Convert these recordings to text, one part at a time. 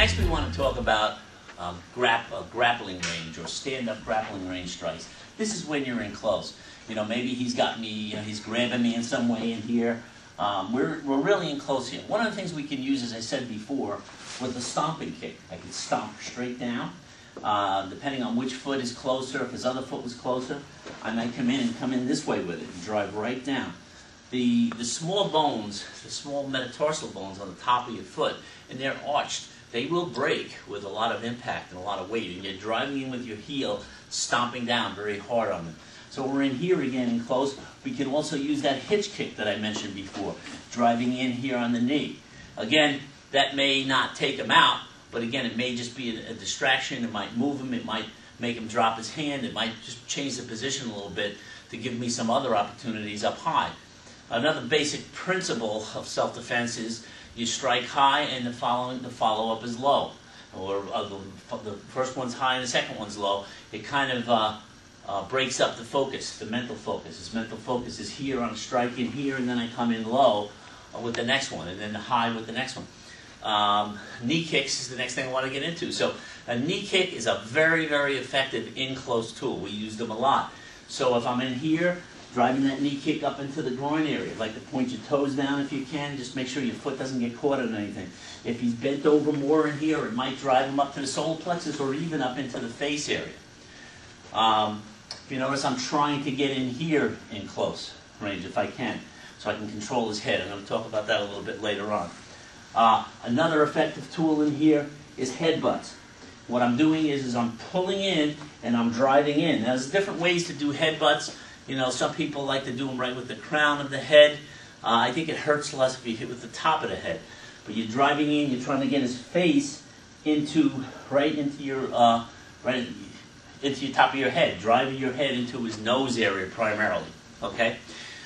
Next we want to talk about grappling range or stand-up grappling range strikes. This is when you're in close. You know, maybe he's got me, he's grabbing me in some way in here. We're really in close here. One of the things we can use, as I said before, was the stomping kick. I can stomp straight down. Depending on which foot is closer, if his other foot was closer, I might come in this way with it and drive right down. The small bones, the small metatarsal bones on the top of your foot, and they're arched, they will break with a lot of impact and a lot of weight, and you're driving in with your heel, stomping down very hard on them. So we're in here again in close. We can also use that hitch kick that I mentioned before, driving in here on the knee. Again, that may not take him out, but again, it may just be a distraction. It might move him. It might make him drop his hand. It might just change the position a little bit to give me some other opportunities up high. Another basic principle of self-defense is you strike high and the follow-up is low. Or the first one's high and the second one's low. It kind of breaks up the focus, the mental focus. His mental focus is here, I'm striking here, and then I come in low with the next one, and then high with the next one. Knee kicks is the next thing I want to get into. So a knee kick is a very, very effective in-close tool. We use them a lot. So if I'm in here, driving that knee kick up into the groin area, I'd like to point your toes down if you can. Just make sure your foot doesn't get caught on anything. If he's bent over more in here, it might drive him up to the solar plexus or even up into the face area. If you notice, I'm trying to get in here in close range if I can, so I can control his head. I'm going to talk about that a little bit later on. Another effective tool in here is headbutts. What I'm doing is I'm pulling in and I'm driving in. Now, there's different ways to do headbutts. You know, some people like to do them right with the crown of the head. I think it hurts less if you hit with the top of the head. But you're driving in, you're trying to get his face right into your top of your head, driving your head into his nose area primarily. Okay,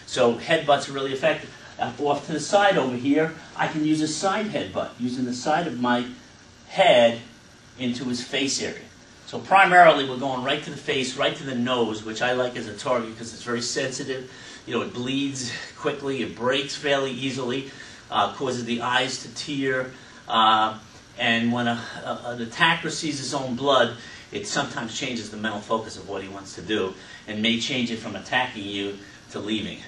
so headbutts are really effective. Off to the side over here, I can use a side headbutt, using the side of my head into his face area. So primarily we're going right to the face, right to the nose, which I like as a target because it's very sensitive. You know, it bleeds quickly, it breaks fairly easily, causes the eyes to tear, and when an attacker sees his own blood, it sometimes changes the mental focus of what he wants to do and may change it from attacking you to leaving.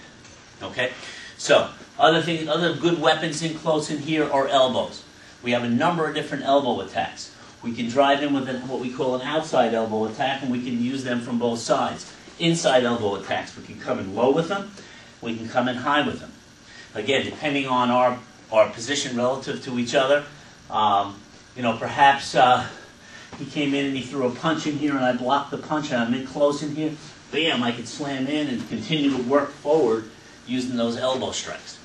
Okay? So, other good weapons in close in here are elbows. We have a number of different elbow attacks. We can drive in with what we call an outside elbow attack, and we can use them from both sides. Inside elbow attacks, we can come in low with them, we can come in high with them. Again, depending on our position relative to each other, you know, perhaps he came in and he threw a punch in here and I blocked the punch and I'm in close in here, bam, I could slam in and continue to work forward using those elbow strikes.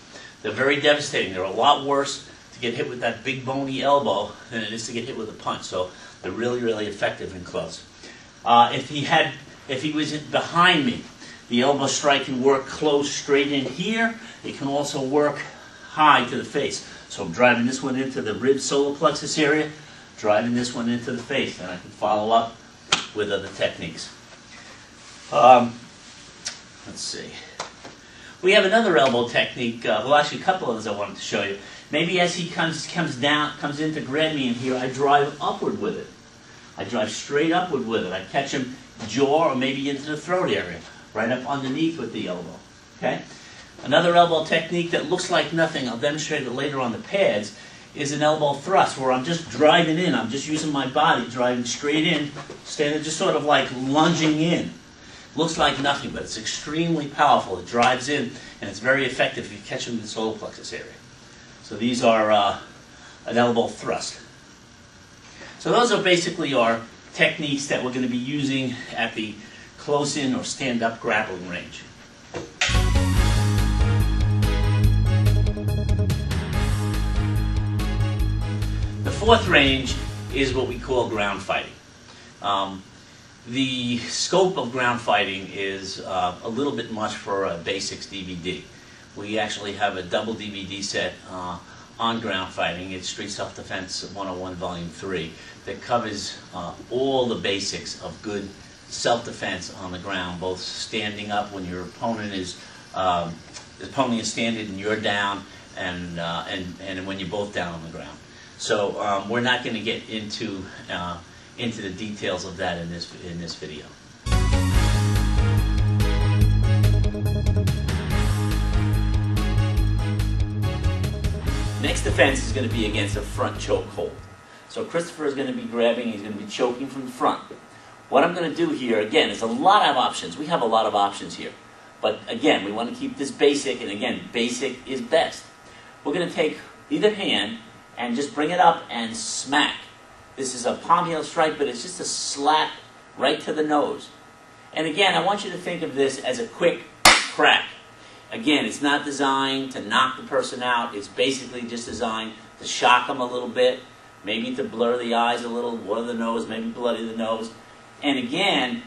They're very devastating. They're a lot worse to get hit with that big bony elbow than it is to get hit with a punch. So they're really, really effective in close. If he was behind me, the elbow strike can work close straight in here. It can also work high to the face. So I'm driving this one into the rib solar plexus area, driving this one into the face, and I can follow up with other techniques. Let's see. We have another elbow technique, well actually a couple of those I wanted to show you. Maybe as he comes in to grab me in here, I drive upward with it. I drive straight upward with it. I catch him jaw or maybe into the throat area, right up underneath with the elbow. Okay? Another elbow technique that looks like nothing, I'll demonstrate it later on the pads, is an elbow thrust where I'm just driving in. I'm just using my body, driving straight in, standing just sort of like lunging in. Looks like nothing, but it's extremely powerful. It drives in, and it's very effective if you catch them in the solar plexus area. So these are an elbow thrust. So those are basically our techniques that we're going to be using at the close-in or stand-up grappling range. The fourth range is what we call ground fighting. The scope of ground fighting is a little bit much for a basics DVD. We actually have a double DVD set on ground fighting. It's Street Self-Defense 101 Volume 3 that covers all the basics of good self-defense on the ground, both standing up when your opponent is standing and you're down, and when you're both down on the ground. So we're not going to get into the details of that in this video. Next defense is going to be against a front choke hold. So Christopher is going to be grabbing, he's going to be choking from the front. What I'm going to do here, again, is a lot of options. We have a lot of options here. But again, we want to keep this basic, and again, basic is best. We're going to take either hand and just bring it up and smack. This is a palm heel strike, but it's just a slap right to the nose. And again, I want you to think of this as a quick crack. Again, it's not designed to knock the person out. It's basically just designed to shock them a little bit, maybe to blur the eyes a little, water the nose, maybe bloody the nose. And again,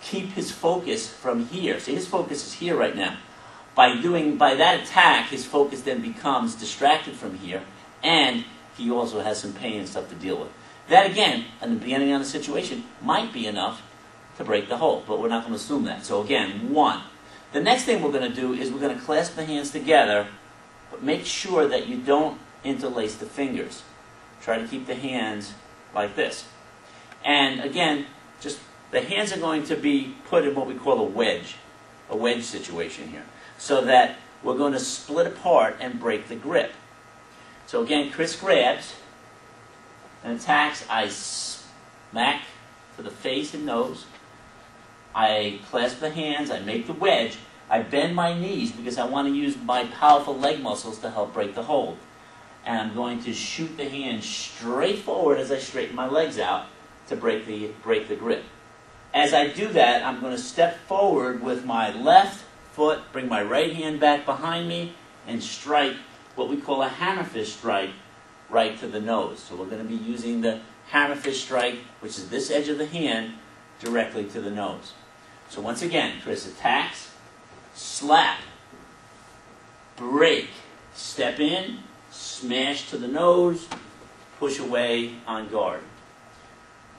keep his focus from here. See, his focus is here right now. By that attack, his focus then becomes distracted from here, and he also has some pain and stuff to deal with. That, again, in the beginning of the situation, might be enough to break the hold, but we're not going to assume that. So again, 1. The next thing we're going to do is we're going to clasp the hands together, but make sure that you don't interlace the fingers. Try to keep the hands like this. And again, just the hands are going to be put in what we call a wedge situation here, so that we're going to split apart and break the grip. So again, Chris grabs and attacks. I smack to the face and nose. I clasp the hands. I make the wedge. I bend my knees because I want to use my powerful leg muscles to help break the hold. And I'm going to shoot the hand straight forward as I straighten my legs out to break the grip. As I do that, I'm going to step forward with my left foot, bring my right hand back behind me, and strike what we call a hammerfish strike right to the nose. So we're going to be using the hammerfish strike, which is this edge of the hand, directly to the nose. So once again, Chris attacks, slap, break, step in, smash to the nose, push away on guard.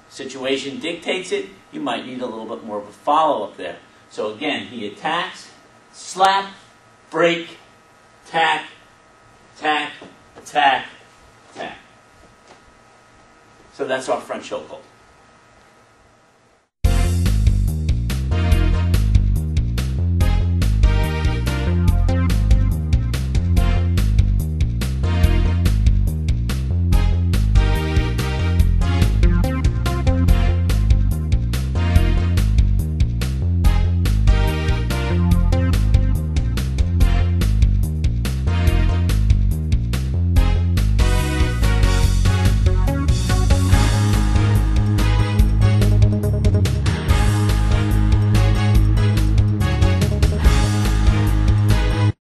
Situation dictates it, you might need a little bit more of a follow-up there. So again, he attacks, slap, break, tack, tack, attack, tack. So that's our front choke hold.